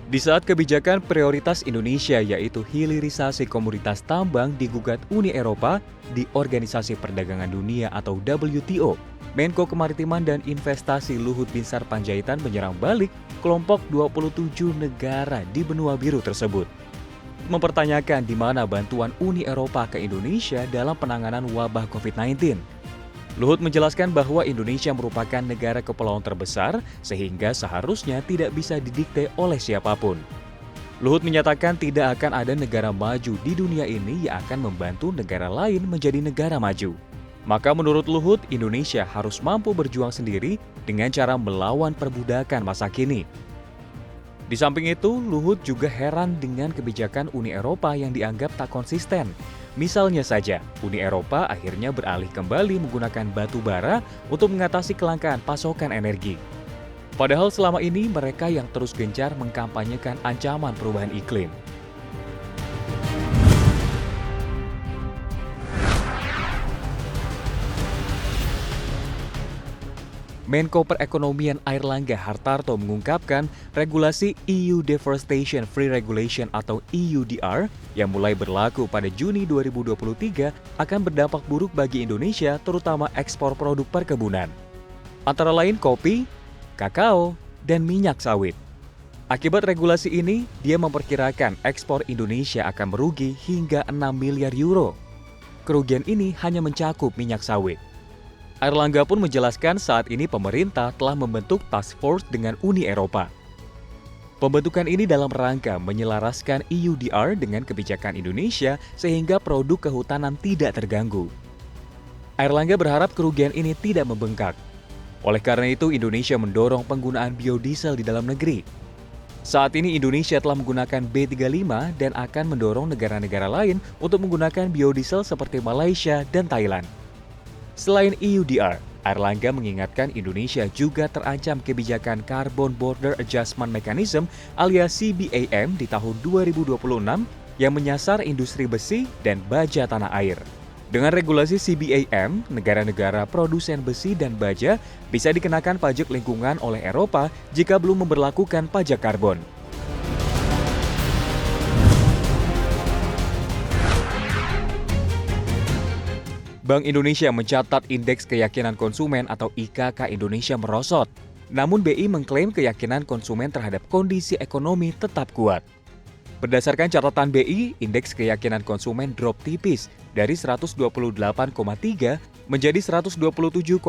Di saat kebijakan prioritas Indonesia yaitu hilirisasi komoditas tambang digugat Uni Eropa di Organisasi Perdagangan Dunia atau WTO, Menko Kemaritiman dan Investasi Luhut Binsar Panjaitan menyerang balik kelompok 27 negara di benua biru tersebut. Mempertanyakan di mana bantuan Uni Eropa ke Indonesia dalam penanganan wabah COVID-19. Luhut menjelaskan bahwa Indonesia merupakan negara kepulauan terbesar sehingga seharusnya tidak bisa didikte oleh siapapun. Luhut menyatakan tidak akan ada negara maju di dunia ini yang akan membantu negara lain menjadi negara maju. Maka menurut Luhut, Indonesia harus mampu berjuang sendiri dengan cara melawan perbudakan masa kini. Di samping itu, Luhut juga heran dengan kebijakan Uni Eropa yang dianggap tak konsisten. Misalnya saja, Uni Eropa akhirnya beralih kembali menggunakan batu bara untuk mengatasi kelangkaan pasokan energi. Padahal selama ini mereka yang terus gencar mengkampanyekan ancaman perubahan iklim. Menko Perekonomian Airlangga Hartarto mengungkapkan regulasi EU Deforestation Free Regulation atau EUDR yang mulai berlaku pada Juni 2023 akan berdampak buruk bagi Indonesia terutama ekspor produk perkebunan. Antara lain kopi, kakao, dan minyak sawit. Akibat regulasi ini, dia memperkirakan ekspor Indonesia akan merugi hingga 6 miliar euro. Kerugian ini hanya mencakup minyak sawit. Airlangga pun menjelaskan saat ini pemerintah telah membentuk task force dengan Uni Eropa. Pembentukan ini dalam rangka menyelaraskan EUDR dengan kebijakan Indonesia sehingga produk kehutanan tidak terganggu. Airlangga berharap kerugian ini tidak membengkak. Oleh karena itu, Indonesia mendorong penggunaan biodiesel di dalam negeri. Saat ini Indonesia telah menggunakan B35 dan akan mendorong negara-negara lain untuk menggunakan biodiesel seperti Malaysia dan Thailand. Selain EUDR, Airlangga mengingatkan Indonesia juga terancam kebijakan Carbon Border Adjustment Mechanism alias CBAM di tahun 2026 yang menyasar industri besi dan baja tanah air. Dengan regulasi CBAM, negara-negara produsen besi dan baja bisa dikenakan pajak lingkungan oleh Eropa jika belum memberlakukan pajak karbon. Bank Indonesia mencatat indeks keyakinan konsumen atau IKK Indonesia merosot. Namun BI mengklaim keyakinan konsumen terhadap kondisi ekonomi tetap kuat. Berdasarkan catatan BI, indeks keyakinan konsumen drop tipis dari 128,3 menjadi 127,13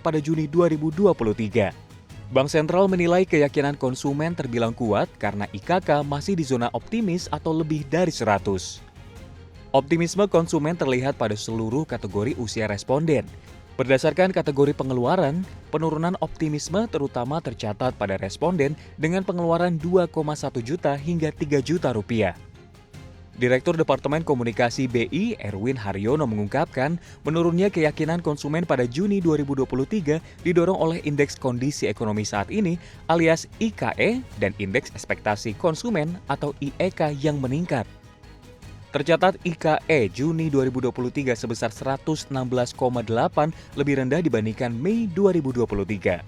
pada Juni 2023. Bank Sentral menilai keyakinan konsumen terbilang kuat karena IKK masih di zona optimis atau lebih dari 100. Optimisme konsumen terlihat pada seluruh kategori usia responden. Berdasarkan kategori pengeluaran, penurunan optimisme terutama tercatat pada responden dengan pengeluaran 2,1 juta hingga 3 juta rupiah. Direktur Departemen Komunikasi BI, Erwin Haryono mengungkapkan, menurunnya keyakinan konsumen pada Juni 2023 didorong oleh Indeks Kondisi Ekonomi Saat Ini alias IKE dan Indeks Ekspektasi Konsumen atau IEK yang meningkat. Tercatat IKE Juni 2023 sebesar 116,8 lebih rendah dibandingkan Mei 2023.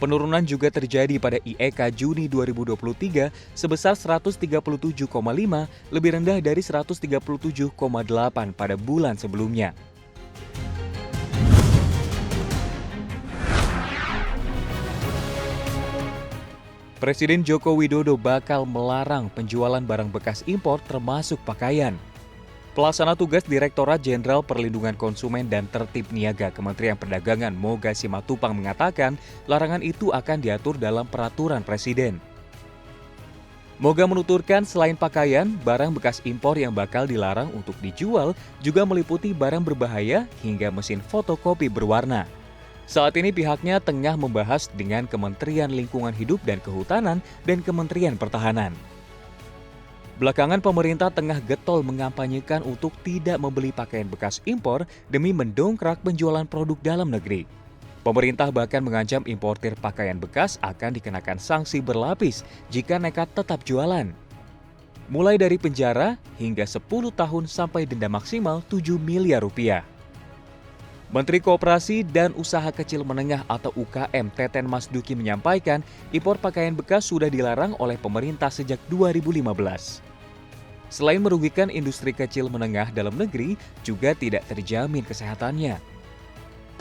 Penurunan juga terjadi pada IEK Juni 2023 sebesar 137,5 lebih rendah dari 137,8 pada bulan sebelumnya. Presiden Joko Widodo bakal melarang penjualan barang bekas impor termasuk pakaian. Pelaksana tugas Direktorat Jenderal Perlindungan Konsumen dan Tertib Niaga Kementerian Perdagangan Moga Simatupang mengatakan larangan itu akan diatur dalam peraturan Presiden. Moga menuturkan selain pakaian, barang bekas impor yang bakal dilarang untuk dijual juga meliputi barang berbahaya hingga mesin fotokopi berwarna. Saat ini pihaknya tengah membahas dengan Kementerian Lingkungan Hidup dan Kehutanan dan Kementerian Pertahanan. Belakangan pemerintah tengah getol mengampanyekan untuk tidak membeli pakaian bekas impor demi mendongkrak penjualan produk dalam negeri. Pemerintah bahkan mengancam importir pakaian bekas akan dikenakan sanksi berlapis jika nekat tetap jualan. Mulai dari penjara hingga 10 tahun sampai denda maksimal 7 miliar rupiah. Menteri Koperasi dan Usaha Kecil Menengah atau UKM Teten Mas Duki menyampaikan impor pakaian bekas sudah dilarang oleh pemerintah sejak 2015. Selain merugikan industri kecil menengah dalam negeri, juga tidak terjamin kesehatannya.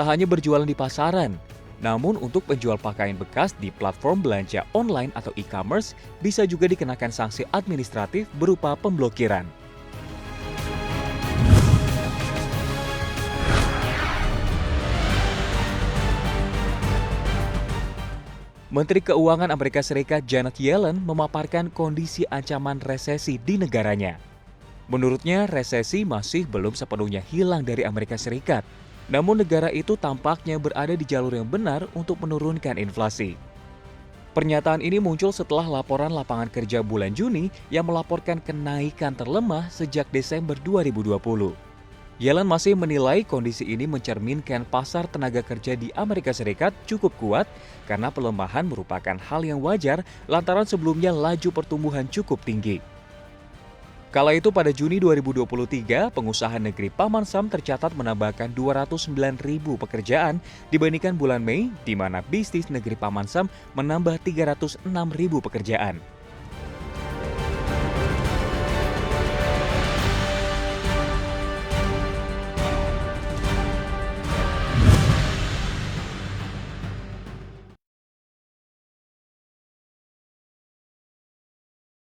Tak hanya berjualan di pasaran, namun untuk penjual pakaian bekas di platform belanja online atau e-commerce bisa juga dikenakan sanksi administratif berupa pemblokiran. Menteri Keuangan Amerika Serikat Janet Yellen memaparkan kondisi ancaman resesi di negaranya. Menurutnya, resesi masih belum sepenuhnya hilang dari Amerika Serikat. Namun negara itu tampaknya berada di jalur yang benar untuk menurunkan inflasi. Pernyataan ini muncul setelah laporan lapangan kerja bulan Juni yang melaporkan kenaikan terlemah sejak Desember 2020. Yellen masih menilai kondisi ini mencerminkan pasar tenaga kerja di Amerika Serikat cukup kuat karena pelemahan merupakan hal yang wajar lantaran sebelumnya laju pertumbuhan cukup tinggi. Kala itu pada Juni 2023, pengusaha negeri Paman Sam tercatat menambahkan 209.000 pekerjaan dibandingkan bulan Mei, di mana bisnis negeri Paman Sam menambah 306.000 pekerjaan.